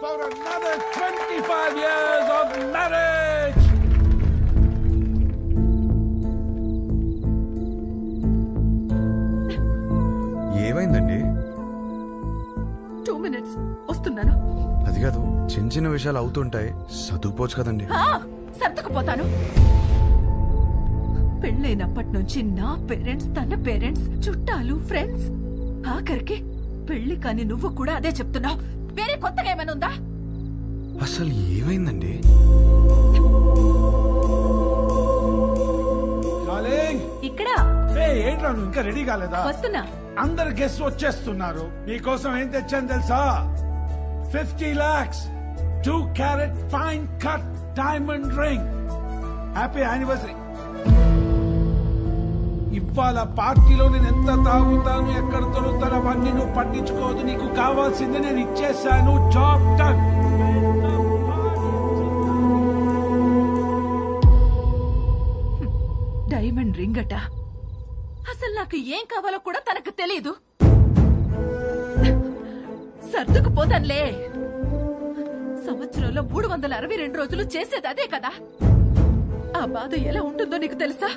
for another 25 years of marriage. ఏమైందండి? 2 minutes వస్తున్నాను. అది కాదు, చిన్న చిన్న విషయాలు అవుతుంటాయి, చదువుకోవచ్చు కదండి. సర్దుకుపోతాను. పెళ్ళైనప్పటి నుంచి నా పేరెంట్స్, తన పేరెంట్స్, చుట్టాలు, ఫ్రెండ్స్, ఆఖరికి పెళ్లి కాని నువ్వు కూడా అదే చెప్తున్నావు. వేరే కొత్తగా ఏమైనా ఉందా? అసలు ఏమైందండి? ఇక్కడ ఏంట్రా నువ్వు ఇంకా రెడీ కాలేదా? వస్తున్నా. అందరు గెస్ట్ వచ్చేస్తున్నారు. మీకోసం ఏం తెచ్చాను తెలుసా? 50 lakhs 2 carat fine cut diamond ring. Happy anniversary. ఇవాళ పార్టీలో నేను ఎంత తాగుతాను, ఎక్కడ దొరుకుతాను అవన్నీ నువ్వు పట్టించుకోవద్దు. నీకు కావాల్సింది నేను ఇచ్చేసాను. Job done. డైమండ్ రింగ్ అట. అసలు నాకు ఏం కావాలో కూడా తనకు తెలియదు. సర్దుకుపోతానులే. సంవత్సరంలో 362 రోజులు చేసేది అదే కదా. ఆ బాధ ఎలా ఉంటుందో నీకు తెలుసా?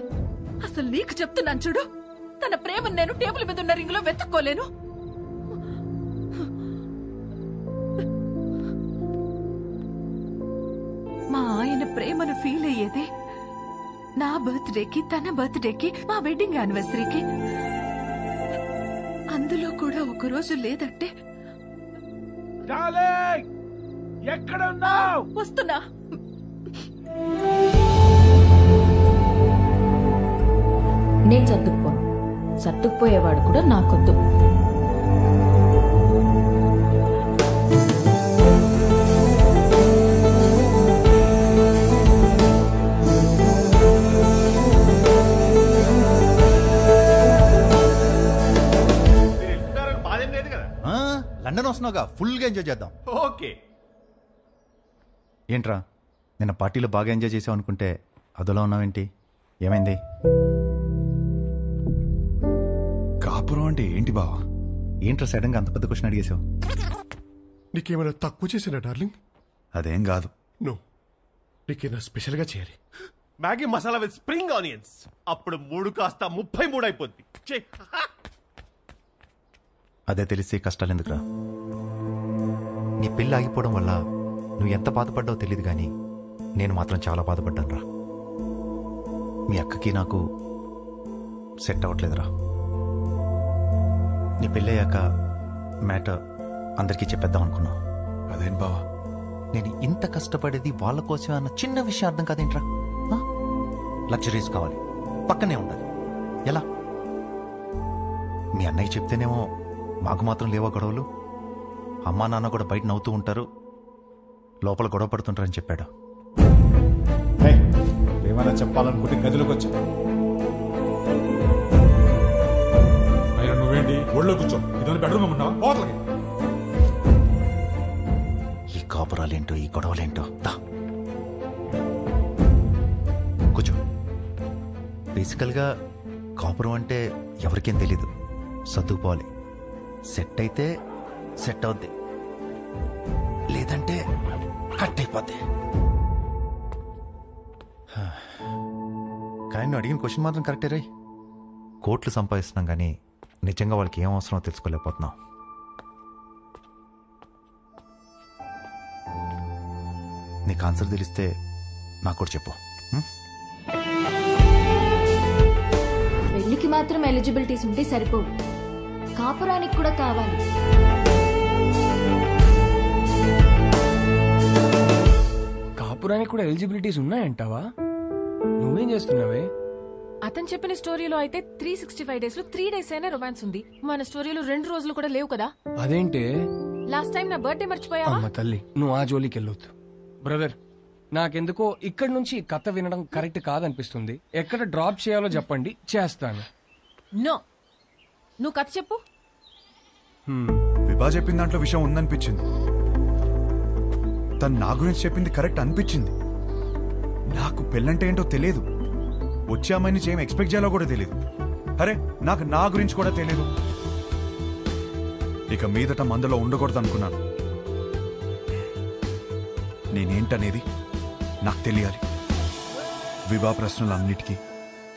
అసలు నీకు చెప్తున్నాను చూడు, తన ప్రేమను నేను టేబుల్ మీద ఉన్న రింగ్ లో వెతుక్కోలేను. మా ఆయన ప్రేమను ఫీల్ అయ్యేది నా బర్త్డేకి, తన బర్త్డేకి, మా వెడ్డింగ్ యానివర్సరీకి. అందులో కూడా ఒక రోజు లేదంటే ఎక్కడ ఉన్నావు? వస్తున్నా. నేను సర్దుకుపోను. సర్దుకుపోయేవాడు కూడా నాకొద్దు. లండన్ వస్తున్నావుగా, ఫుల్ గా ఎంజాయ్ చేద్దాం. ఓకే. ఏంట్రా నిన్న పార్టీలో బాగా ఎంజాయ్ చేసావు అనుకుంటే అదోలా ఉన్నావేంటి? ఏమైంది? కాపురం అంటే ఏంటి బావా? ఏంట్రా సడన్ గా అంత పెద్ద క్వశ్చన్ అడిగేసావు? నీకేమైనా తక్కువ చేసినా డార్లింగ్? అదేం కాదు. నో, నీకేమైనా స్పెషల్ గా చేయాలి. Maggi masala with spring onions. అప్పుడు 3 కాస్త 33 అయిపోద్ది. అదే తెలిసి కష్టాలు ఎందుకురా? నీ పెళ్ళి ఆగిపోవడం వల్ల నువ్వు ఎంత బాధపడ్డావో తెలియదు కానీ నేను మాత్రం చాలా బాధపడ్డాను రా. మీ అక్కకి నాకు సెట్ అవ్వట్లేదురా. నీ పెళ్ళయ్యాక మ్యాటర్ అందరికీ చెప్పేద్దాం అనుకున్నా. అదేం బావా, నేను ఇంత కష్టపడేది వాళ్ళ కోసమే అన్న చిన్న విషయం అర్థం కాదేంట్రా? లగ్జరీస్ కావాలి, పక్కనే ఉండాలి. ఎలా? మీ అన్నయ్య చెప్తేనేమో మాకు మాత్రం లేవా గొడవలు? అమ్మా నాన్న కూడా బయట నవ్వుతూ ఉంటారు, లోపల గొడవ పడుతుంటారని చెప్పాడు. ఏమైనా చెప్పాలనుకుంటే గదిలోకి వచ్చా. అయినా నువ్వేంటి ఒళ్ళో కూర్చో? ఇదని బెడ్రూమ్ ఉన్నావా? పోతలకి. ఈ కాపురాలేంటో, ఈ గొడవలేంటో. కూర్చో. బేసికల్గా కాపురం అంటే ఎవరికేం తెలీదు. సర్దుకుపోవాలి. సెట్ అయితే సెట్ అవుద్ది, లేదంటే కట్ అయిపోద్ది. కానీ నువ్వు అడిగిన క్వశ్చన్ మాత్రం కరెక్టే రే. కోట్లు సంపాదిస్తున్నాం కానీ నిజంగా వాళ్ళకి ఏం అవసరమో తెలుసుకోలేకపోతున్నాం. నీకు ఆన్సర్ తెలిస్తే నాకు కూడా చెప్పు. పెళ్లికి మాత్రం ఎలిజిబిలిటీస్ ఉంటే సరిపోవు, కాపురానికి కూడా కావాలి. కాపురానికి కూడా ఎలిజిబిలిటీస్ ఉన్నాయంటావా? నువ్వేం చేస్తున్నావే? అతను చెప్పిన స్టోరీలో అయితే 365 days లో 3 days అయినా రొమాన్స్ ఉంది. మన స్టోరీలో 2 రోజులు కూడా లేవు కదా. అదేంటే? లాస్ట్ టైం నా బర్త్డే మర్చిపోయావా? అమ్మ తల్లి, నువ్వు ఆ జోలికి వెళ్ళొద్దు. బ్రదర్, నాకెందుకో ఇక్కడి నుంచి కథ వినడం కరెక్ట్ కాదనిపిస్తుంది. ఎక్కడ డ్రాప్ చేయాలో చెప్పండి, చేస్తాను. నో, నువ్వు కథ చెప్పు. విభా చెప్పిన దాంట్లో విషయం ఉందనిపించింది. తను నా గురించి చెప్పింది కరెక్ట్ అనిపించింది. నాకు పెళ్ళంటే ఏంటో తెలియదు. వచ్చే అమ్మాయి నుంచి ఏం ఎక్స్పెక్ట్ చేయాలో కూడా తెలియదు. అరే, నాకు నా గురించి కూడా తెలియదు. ఇక మీదట మందులో ఉండకూడదు అనుకున్నాను. నేనేంటనేది నాకు తెలియాలి. విభా ప్రశ్నలన్నిటికీ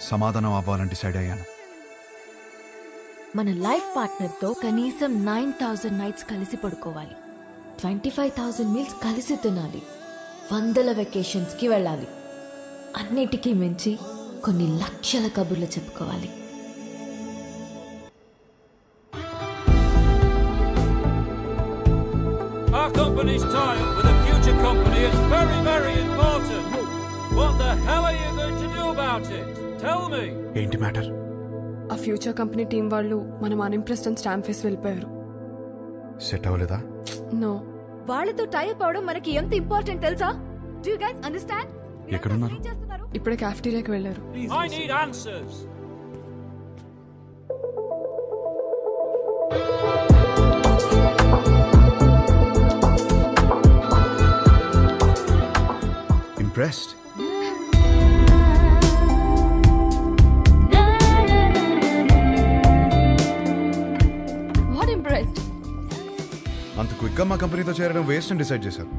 సమాధానం అవ్వాలని డిసైడ్ అయ్యాను. మన లైఫ్ పార్ట్నర్ తో కనీసం 9,000 నైట్స్ కలిసి పడుకోవాలి, 25,000 మీల్స్ కలిసి తినాలి, 100 వెకేషన్స్ కి వెళ్ళాలి. అన్నిటికీ మించి కొన్ని లక్షల కబుర్లు చెప్పుకోవాలి. Our company's tie-up with a future company is very, very important. What the hell are you going to do about it? Tell me. ఏంటి మ్యాటర్? ఆ ఫ్యూచర్ కంపెనీ టీం వాళ్ళు మనం అన్ఇంప్రెస్డ్ అని స్టాంప్ వేసి వెళ్ళిపోయారు. సెట్ అవ్వలేదా? నో. వాళ్ళతో టైప్ అవడం మనకి ఎంత ఇంపార్టెంట్ తెలుసా? Do you guys understand? ఎక్కడున్నారు? ఇప్పుడే క్యాఫ్టీరియాకి వెళ్ళారు. I need answers. Impressed? What impressed? అంత క్విక్ గా మా కంపెనీతో చేరడం వేస్ట్ అని డిసైడ్ చేశారు.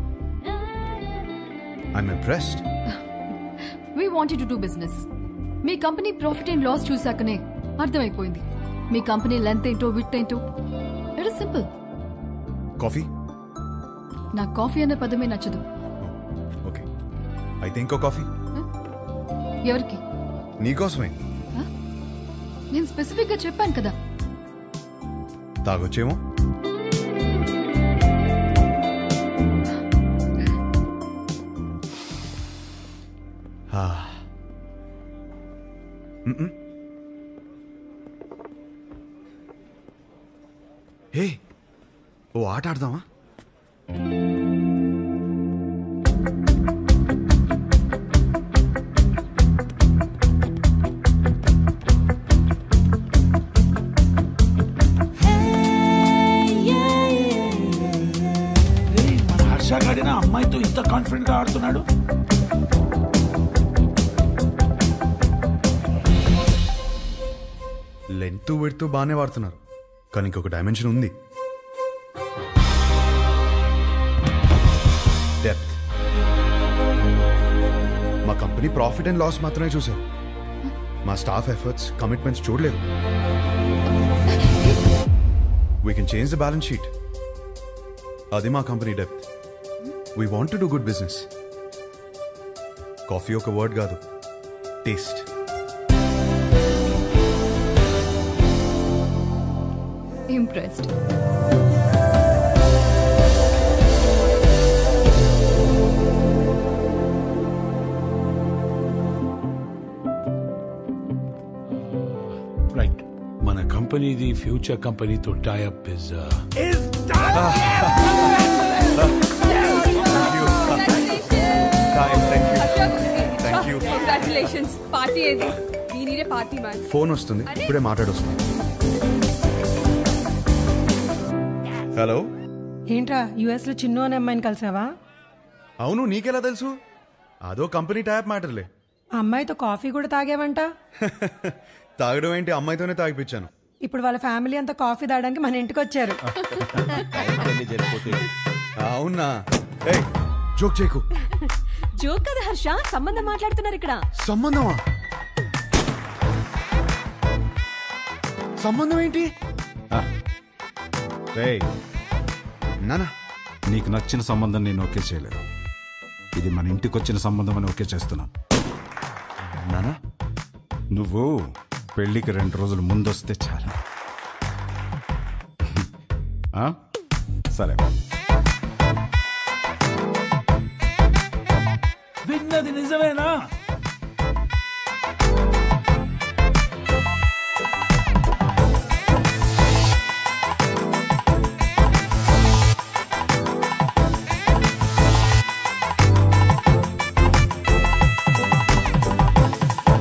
I'm impressed. We wanted to do business. మీ కంపెనీ ప్రాఫిట్ అండ్ లాస్ చూసాకనే అర్థమైపోయింది మీ కంపెనీ లెంత్ ఏంటో విడ్త్ ఏంటో. It is simple. కాఫీ? నాకు కాఫీ అనే పదమే నచ్చదు. ఓకే, అయితే ఇంకో కాఫీ. ఎవరికి? నీకోసమే. నేను స్పెసిఫిక్ గా చెప్పాను కదా. తాగొచ్చేమో. హే, ఓ ఆట ఆడదామా? మన హర్ష గాడిన అమ్మాయితో ఇంత కాన్ఫిడెంట్ గా ఆడుతున్నాడు. లెంత్ విడ్త్ బాగానే వాడుతున్నారు, కానీ ఇంకొక డైమెన్షన్ ఉంది. డెప్త్. మా కంపెనీ ప్రాఫిట్ అండ్ లాస్ మాత్రమే చూశారు, మా స్టాఫ్ ఎఫర్ట్స్, కమిట్మెంట్స్ చూడలేదు. We can change the balance sheet. అది మా company depth. We want to do good business. Coffee ఒక వర్డ్ కాదు, టేస్ట్. Impressed. రైట్, మన కంపెనీది ఫ్యూచర్ కంపెనీతో టైఅప్ ఇస్ కంగ్రాచులేషన్స్. పార్టీ ఏది? దీనినే పార్టీ మ్యాన్. ఫోన్ వస్తుంది, ఇప్పుడే మాట్లాడొస్తుంది. హలో. ఏంట్రా యుఎస్ లో చిన్ను అనే అమ్మాయిని కలిసావా? అవును, నీకెలా తెలుసు? అదో కంపెనీ ట్యాప్ మ్యాటర్లే. ఆ అమ్మాయితో కాఫీ కూడా తాగావంట. తాగడం ఏంటి, అమ్మాయితోనే తాగిపించాను. ఇప్పుడు వాళ్ళ ఫ్యామిలీ అంతా కాఫీ తాగడానికి మన ఇంటికి వచ్చారు. అవునా? జోక్ చేయకు. జోక్ కదా హర్ష, సంబంధం మాట్లాడుతున్నారు ఇక్కడ. సంబంధమా? సంబంధం ఏంటి? నానా, నీకు నచ్చిన సంబంధం నేను ఓకే చేయలేదు. ఇది మన ఇంటికి వచ్చిన సంబంధం అని ఓకే చేస్తున్నాను. నానా, నువ్వు పెళ్లికి 2 రోజులు ముందొస్తే చాలు. సరే. విన్నది నిజమేనా?